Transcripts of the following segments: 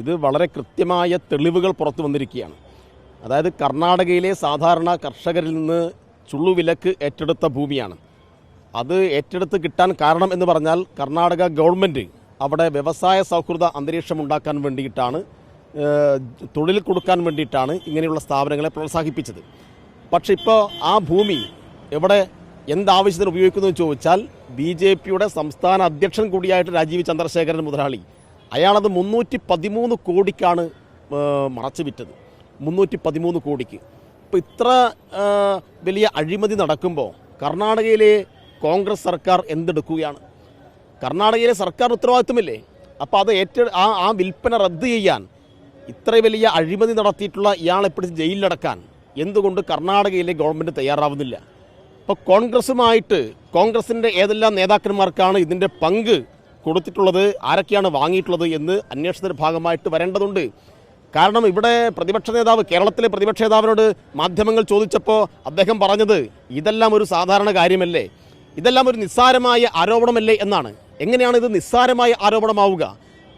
ഇത് വളരെ കൃത്യമായ തെളിവുകൾ പുറത്തു വന്നിരിക്കുകയാണ്. അതായത് കർണാടകയിലെ സാധാരണ കർഷകരിൽ നിന്ന് ചുള്ളുവിലക്ക് ഏറ്റെടുത്ത ഭൂമിയാണ്. അത് ഏറ്റെടുത്ത് കിട്ടാൻ കാരണം എന്ന് പറഞ്ഞാൽ കർണാടക ഗവൺമെൻറ് അവിടെ വ്യവസായ സൗഹൃദ അന്തരീക്ഷം ഉണ്ടാക്കാൻ വേണ്ടിയിട്ടാണ്, തൊഴിൽ കൊടുക്കാൻ വേണ്ടിയിട്ടാണ് ഇങ്ങനെയുള്ള സ്ഥാപനങ്ങളെ പ്രോത്സാഹിപ്പിച്ചത്. പക്ഷെ ഇപ്പോൾ ആ ഭൂമി എവിടെ എന്താവശ്യത്തിന് ഉപയോഗിക്കുന്നു ചോദിച്ചാൽ BJPയുടെ സംസ്ഥാന അധ്യക്ഷൻ കൂടിയായിട്ട് രാജീവ് ചന്ദ്രശേഖരൻ മുതലാളി അയാളത് 313 കോടിക്കാണ് മറച്ചു വിറ്റത്. 313 കോടിക്ക്. ഇപ്പോൾ ഇത്ര വലിയ അഴിമതി നടക്കുമ്പോൾ കർണാടകയിലെ കോൺഗ്രസ് സർക്കാർ എന്തെടുക്കുകയാണ്? കർണാടകയിലെ സർക്കാർ ഉത്തരവാദിത്വമില്ലേ? അപ്പോൾ അത് ആ വിൽപ്പന റദ്ദ് ചെയ്യാൻ, ഇത്ര വലിയ അഴിമതി നടത്തിയിട്ടുള്ള ഇയാളെ പിടിച്ച് ജയിലിലടക്കാൻ എന്തുകൊണ്ട് കർണാടകയിലെ ഗവൺമെൻറ് തയ്യാറാവുന്നില്ല? ഇപ്പോൾ കോൺഗ്രസിൻ്റെ ഏതെല്ലാം നേതാക്കന്മാർക്കാണ് ഇതിൻ്റെ പങ്ക് കൊടുത്തിട്ടുള്ളത്, ആരൊക്കെയാണ് വാങ്ങിയിട്ടുള്ളത് എന്ന് അന്വേഷണത്തിൻ്റെ ഭാഗമായിട്ട് വരേണ്ടതുണ്ട്. കാരണം ഇവിടെ കേരളത്തിലെ പ്രതിപക്ഷ നേതാവിനോട് മാധ്യമങ്ങൾ ചോദിച്ചപ്പോൾ അദ്ദേഹം പറഞ്ഞത് ഇതെല്ലാം ഒരു സാധാരണ കാര്യമല്ലേ, ഇതെല്ലാം ഒരു നിസ്സാരമായ ആരോപണമല്ലേ എന്നാണ്. എങ്ങനെയാണ് ഇത് നിസ്സാരമായ ആരോപണമാവുക?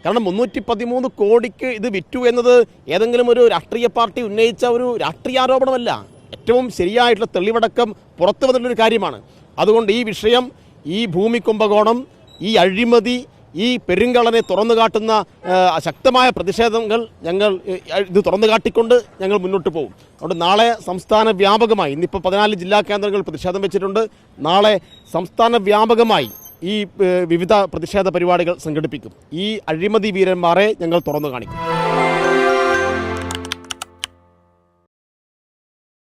കാരണം 313 കോടിക്ക് ഇത് വിറ്റു എന്നത് ഏതെങ്കിലും ഒരു രാഷ്ട്രീയ പാർട്ടി ഉന്നയിച്ച ഒരു രാഷ്ട്രീയ ആരോപണമല്ല. ഏറ്റവും ശരിയായിട്ടുള്ള തെളിവടക്കം പുറത്തു വന്നിട്ടുള്ളൊരു കാര്യമാണ്. അതുകൊണ്ട് ഈ വിഷയം, ഈ ഭൂമി കുംഭകോണം, ഈ അഴിമതി, ഈ പെരുങ്കളനെ തുറന്നു കാട്ടുന്ന ശക്തമായ പ്രതിഷേധങ്ങൾ ഇത് തുറന്നു കാട്ടിക്കൊണ്ട് ഞങ്ങൾ മുന്നോട്ട് പോകും. അതുകൊണ്ട് നാളെ സംസ്ഥാന വ്യാപകമായി, ഇന്നിപ്പോൾ 14 ജില്ലാ കേന്ദ്രങ്ങൾ പ്രതിഷേധം വെച്ചിട്ടുണ്ട്. നാളെ സംസ്ഥാന വ്യാപകമായി ഈ വിവിധ പ്രതിഷേധ പരിപാടികൾ സംഘടിപ്പിക്കും. ഈ അഴിമതി വീരന്മാരെ ഞങ്ങൾ തുറന്നു കാണിക്കും.